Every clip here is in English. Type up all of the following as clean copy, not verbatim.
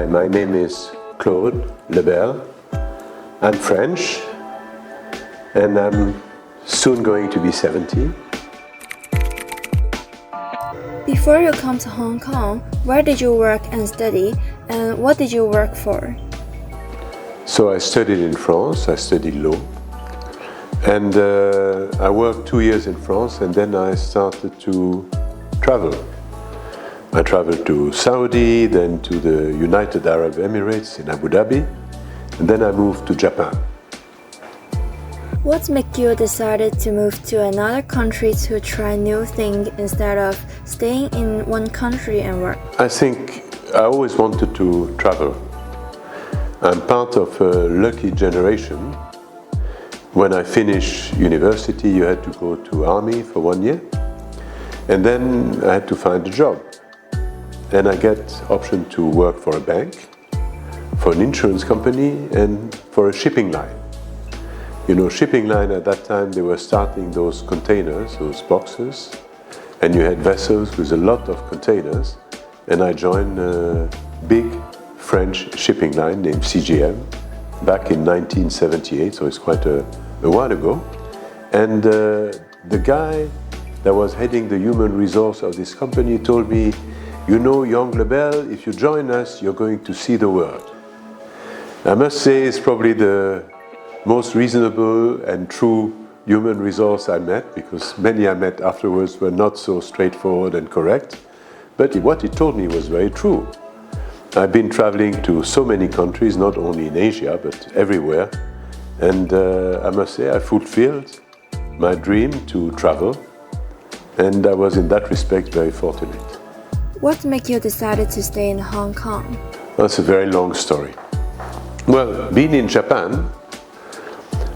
my name is Claude Lebel. I'm French, and I'm soon going to be 70. Before you come to Hong Kong, where did you work and study, and what did you work for? So I studied in France, I studied law, and I worked 2 years in France, and then I started to travel. I traveled to Saudi, then to the United Arab Emirates in Abu Dhabi, and then I moved to Japan. What made you decided to move to another country to try new things instead of staying in one country and work? I think I always wanted to travel. I'm part of a lucky generation. When I finished university, you had to go to army for 1 year, and then I had to find a job. And I get option to work for a bank, for an insurance company, and for a shipping line. You know, shipping line at that time, they were starting those containers, those boxes, and you had vessels with a lot of containers, and I joined a big French shipping line named CGM back in 1978, so it's quite a while ago. And the guy that was heading the human resource of this company told me, you know, young Lebel, if you join us, you're going to see the world. I must say it's probably the most reasonable and true human resource I met, because many I met afterwards were not so straightforward and correct. But what he told me was very true. I've been traveling to so many countries, not only in Asia, but everywhere. And I must say I fulfilled my dream to travel. And I was in that respect very fortunate. What made you decided to stay in Hong Kong? That's a very long story. Well, being in Japan,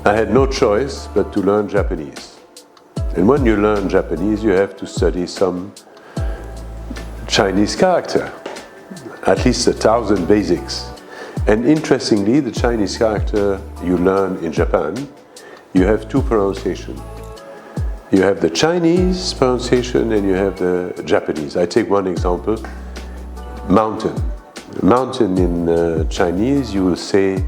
I had no choice but to learn Japanese. And when you learn Japanese, you have to study some Chinese character, at least 1,000 basics. And interestingly, the Chinese character you learn in Japan, you have two pronunciations. You have the Chinese pronunciation and you have the Japanese. I take one example, mountain. Mountain in Chinese, you will say,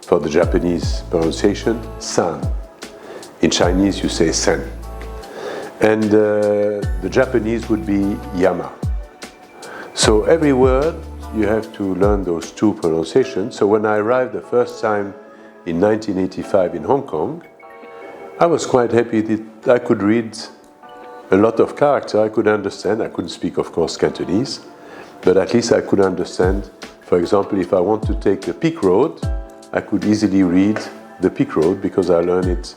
for the Japanese pronunciation, san. In Chinese, you say sen. And the Japanese would be yama. So every word, you have to learn those two pronunciations. So when I arrived the first time in 1985 in Hong Kong, I was quite happy that I could read a lot of character. I could understand. I couldn't speak, of course, Cantonese, but at least I could understand. For example, if I want to take the Peak Road, I could easily read the Peak Road because I learned it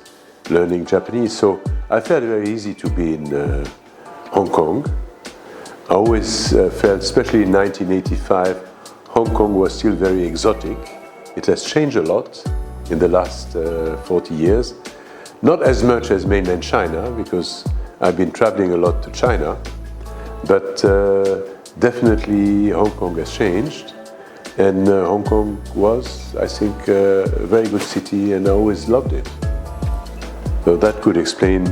learning Japanese. So I felt very easy to be in Hong Kong. I always felt, especially in 1985, Hong Kong was still very exotic. It has changed a lot in the last 40 years. Not as much as mainland China, because I've been traveling a lot to China, but definitely Hong Kong has changed. And Hong Kong was, I think, a very good city, and I always loved it. So that could explain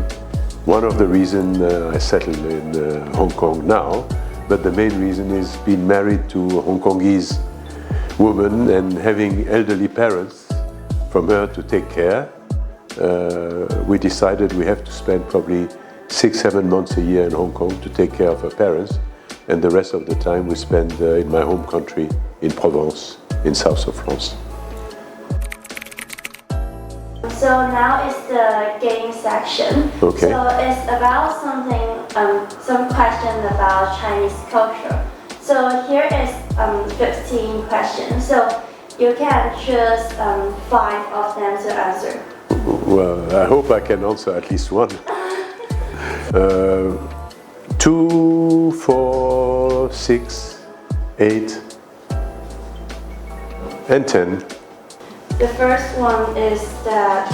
one of the reasons I settled in Hong Kong now, but the main reason is being married to a Hong Kongese woman and having elderly parents from her to take care. We decided we have to spend probably 6-7 months a year in Hong Kong to take care of her parents, and the rest of the time we spend in my home country in Provence, in south of France. So now is the game section. Okay. So it's about some question about Chinese culture. So here is 15 questions. So you can choose 5 of them to answer. Well, I hope I can answer at least one. 2, 4, 6, 8, and 10. The first one is that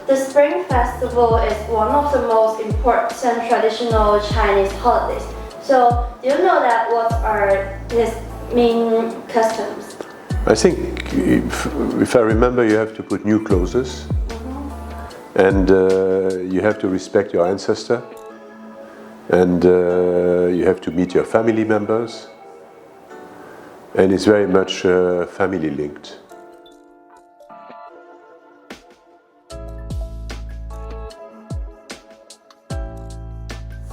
the Spring Festival is one of the most important traditional Chinese holidays. So, do you know that what are its main customs? I think, if I remember, you have to put new clothes, and you have to respect your ancestor, and you have to meet your family members, and it's very much family linked.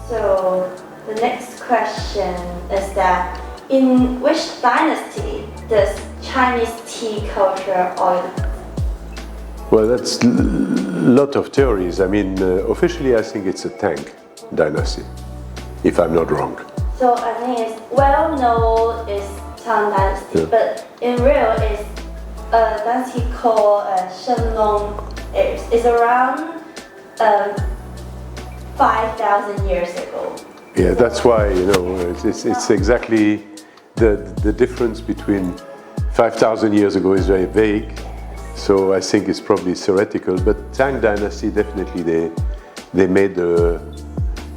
So the next question is that in which dynasty does Chinese tea culture origin? Well, that's a lot of theories. I mean, officially I think it's a Tang dynasty, if I'm not wrong. So I think it's well known is Tang Dynasty, Yeah. but in real it's a dynasty called Shenlong. It's around 5,000 years ago. Yeah, that's why, you know, it's exactly the difference between 5,000 years ago is very vague. So I think it's probably theoretical, but Tang Dynasty definitely they made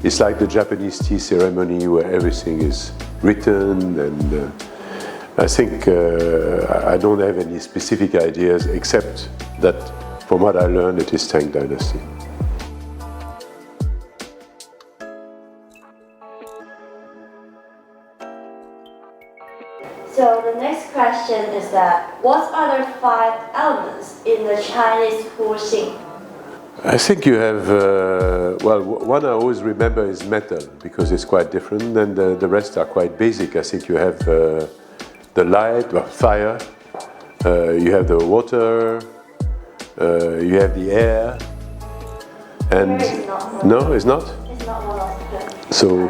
it's like the Japanese tea ceremony where everything is written, and I think I don't have any specific ideas except that from what I learned it is Tang Dynasty. So the next question is that what are the 5 elements in the Chinese Huxing? I think you have, well, one I always remember is metal, because it's quite different, and the rest are quite basic. I think you have the light, well, fire, you have the water, you have the air, and... Air is not one. No, it's not? It's not one of them. So,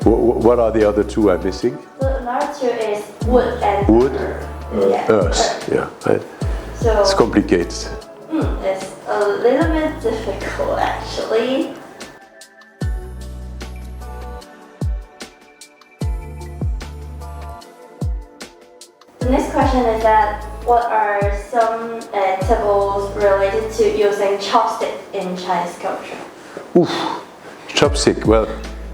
what are the other 2 I'm missing? So another 2 is wood and Wood, yeah, earth, yeah. Right. So It's complicated. it's a little bit difficult actually. The next question is that what are some taboos related to using chopstick in Chinese culture? Oof, chopstick. Well,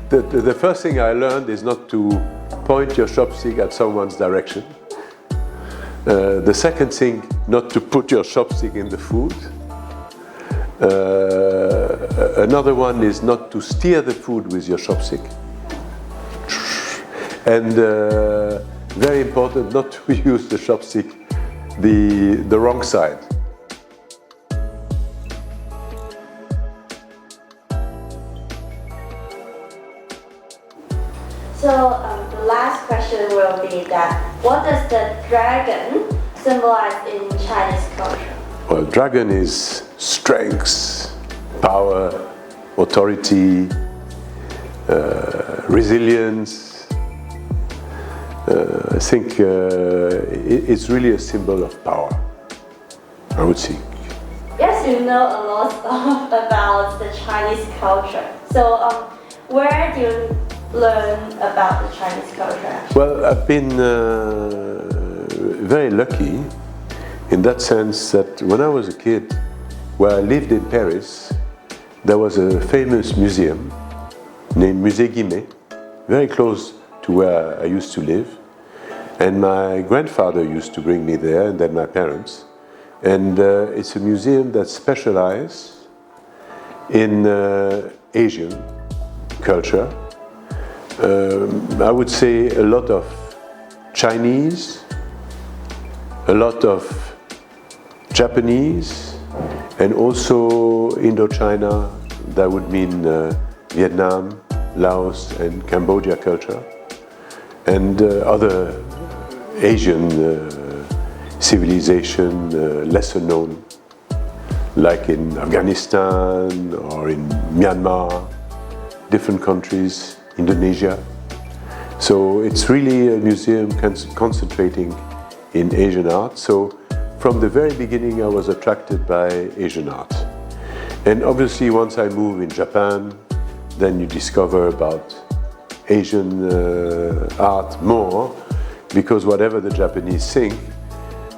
the first thing I learned is not to point your chopstick at someone's direction. The second thing, not to put your chopstick in the food. Another one is not to steer the food with your chopstick. And very important, not to use the chopstick the wrong side. So the last question will be that what does the dragon symbolize in Chinese culture? Well, dragon is strength, power, authority, resilience. I think it's really a symbol of power, I would think. Yes, you know a lot about the Chinese culture. So where do you learn about the Chinese culture? Well, I've been very lucky in that sense that when I was a kid, where I lived in Paris, there was a famous museum named Musée Guimet, very close to where I used to live. And my grandfather used to bring me there, and then my parents. And it's a museum that specializes in Asian culture. I would say a lot of Chinese, a lot of Japanese, and also Indochina. That would mean Vietnam, Laos, and Cambodia culture, and other Asian civilization lesser known, like in Afghanistan or in Myanmar, different countries, Indonesia. So it's really a museum concentrating in Asian art. So from the very beginning I was attracted by Asian art. And obviously once I moved in Japan, then you discover about Asian art more, because whatever the Japanese think,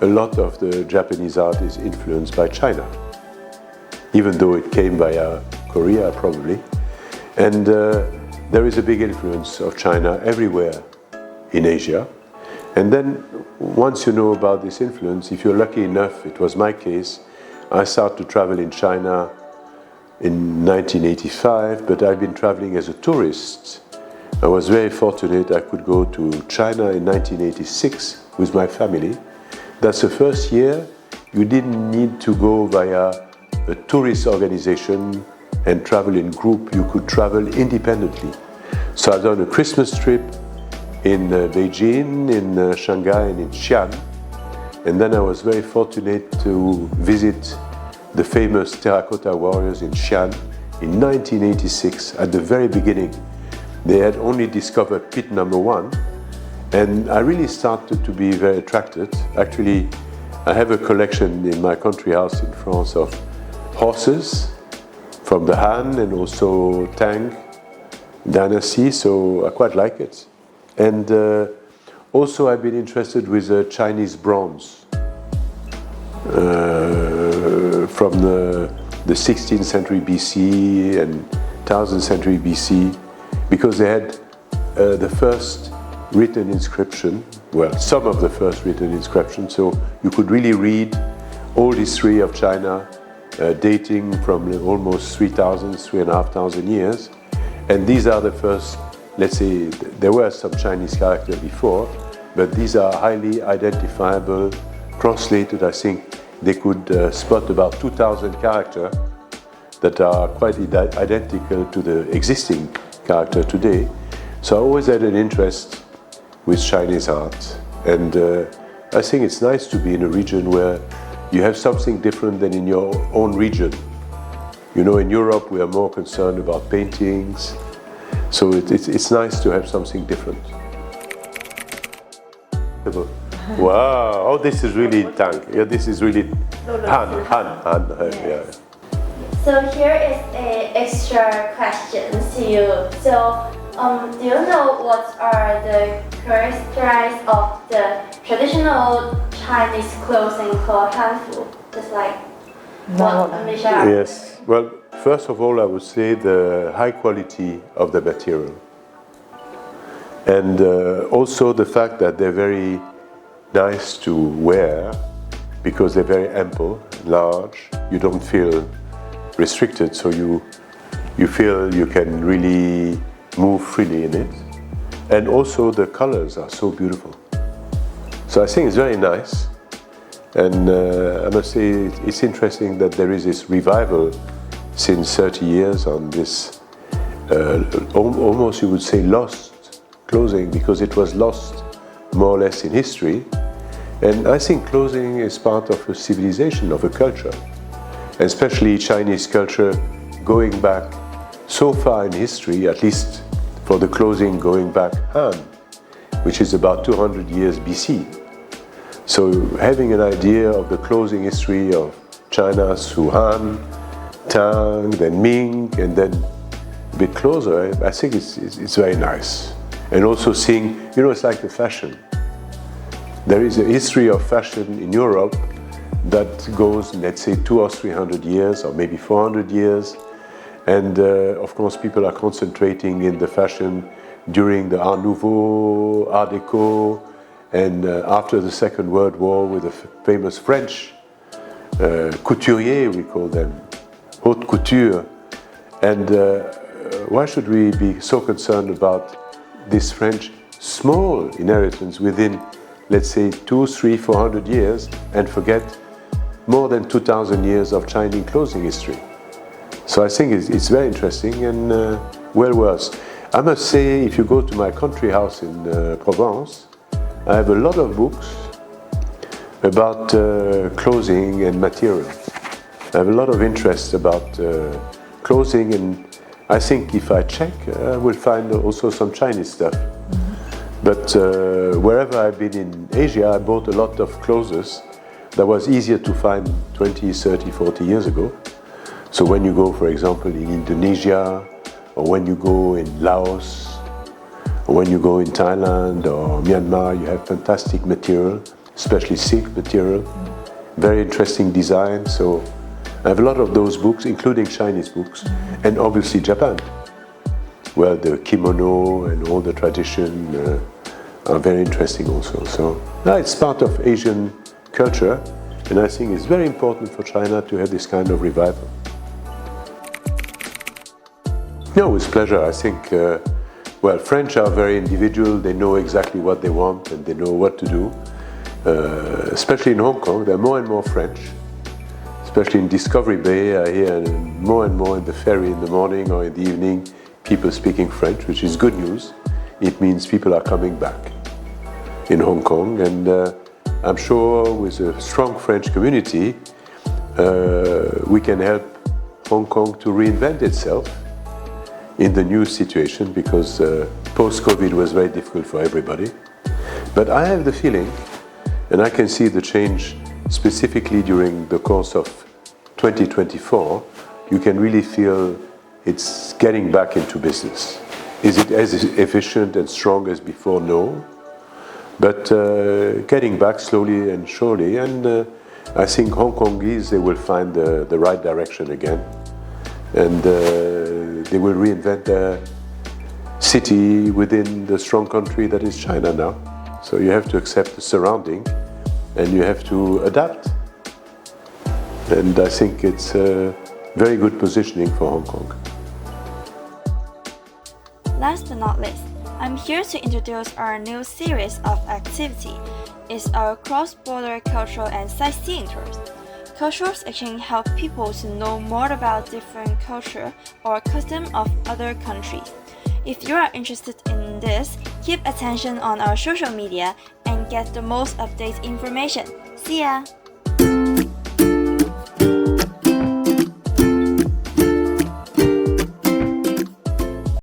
a lot of the Japanese art is influenced by China, even though it came via Korea probably. And there is a big influence of China everywhere in Asia. And then once you know about this influence, if you're lucky enough, it was my case, I started to travel in China in 1985, but I've been traveling as a tourist. I I was very fortunate I could go to China in 1986 with my family. That's the first year you didn't need to go via a tourist organization and travel in group. You could travel independently. So I've done a Christmas trip in Beijing, in Shanghai and in Xi'an. And then I was very fortunate to visit the famous terracotta warriors in Xi'an in 1986 at the very beginning. They had only discovered pit number 1, and I really started to be very attracted. Actually, I have a collection in my country house in France of horses from the Han and also Tang dynasty, so I quite like it. And also I've been interested with Chinese bronze from the 16th century BC and 1000th century BC, because they had the first written inscription, well, some of the first written inscription, so you could really read old history of China dating from almost 3,500 years. And these are the first, let's say, there were some Chinese characters before, but these are highly identifiable, translated. I think they could spot about 2,000 characters that are quite identical to the existing character today. So I always had an interest with Chinese art, and I think it's nice to be in a region where you have something different than in your own region. You know, in Europe we are more concerned about paintings, so it's nice to have something different. Wow, oh, this is really Tang. Yeah, this is really Han. Yeah. So here is an extra question to you. So, do you know what are the characteristics of the traditional Chinese clothing called hanfu? Just like what Misha. Yes. Well, first of all, I would say the high quality of the material, and also the fact that they're very nice to wear because they're very ample, large. You don't feel restricted, so you feel you can really move freely in it. And also the colors are so beautiful. So I think it's very nice. And I must say it's interesting that there is this revival since 30 years on this almost you would say lost clothing, because it was lost more or less in history. And I think clothing is part of a civilization, of a culture, especially Chinese culture going back so far in history, at least for the clothing going back Han, which is about 200 years BC. So having an idea of the clothing history of China through Han, Tang, then Ming, and then a bit closer, I think it's very nice. And also seeing, you know, it's like the fashion. There is a history of fashion in Europe that goes, let's say, 200 or 300 years, or maybe 400 years. And of course, people are concentrating in the fashion during the Art Nouveau, Art Deco, and after the Second World War with the famous French couturiers, we call them, haute couture. And why should we be so concerned about this French small inheritance within, let's say, 200, 300, 400 years, and forget more than 2,000 years of Chinese clothing history? So I think it's very interesting and well worth. I must say, if you go to my country house in Provence, I have a lot of books about clothing and material. I have a lot of interest about clothing, and I think if I check, I will find also some Chinese stuff. But wherever I've been in Asia, I bought a lot of clothes that was easier to find 20, 30, 40 years ago. So when you go, for example, in Indonesia, or when you go in Laos, or when you go in Thailand or Myanmar, you have fantastic material, especially silk material, very interesting design. So I have a lot of those books, including Chinese books, and obviously Japan, where the kimono and all the tradition are very interesting also. So it's part of Asian culture, and I think it's very important for China to have this kind of revival. No, with pleasure. I think Well, French are very individual. They know exactly what they want and they know what to do. Especially in Hong Kong, there are more and more French. Especially in Discovery Bay, I hear more and more in the ferry in the morning or in the evening, people speaking French, which is good news. It means people are coming back in Hong Kong, and I'm sure with a strong French community, we can help Hong Kong to reinvent itself in the new situation, because post-COVID was very difficult for everybody. But I have the feeling, and I can see the change specifically during the course of 2024, you can really feel it's getting back into business. Is it as efficient and strong as before? No. But getting back slowly and surely, and I think Hong Kongese, they will find the right direction again, and they will reinvent their city within the strong country that is China now. So you have to accept the surrounding, and you have to adapt. And I think it's a very good positioning for Hong Kong. Last but not least, I'm here to introduce our new series of activity. It's our cross-border cultural and sightseeing tours. Cultures exchange help people to know more about different culture or custom of other countries. If you are interested in this, keep attention on our social media and get the most updated information. See ya!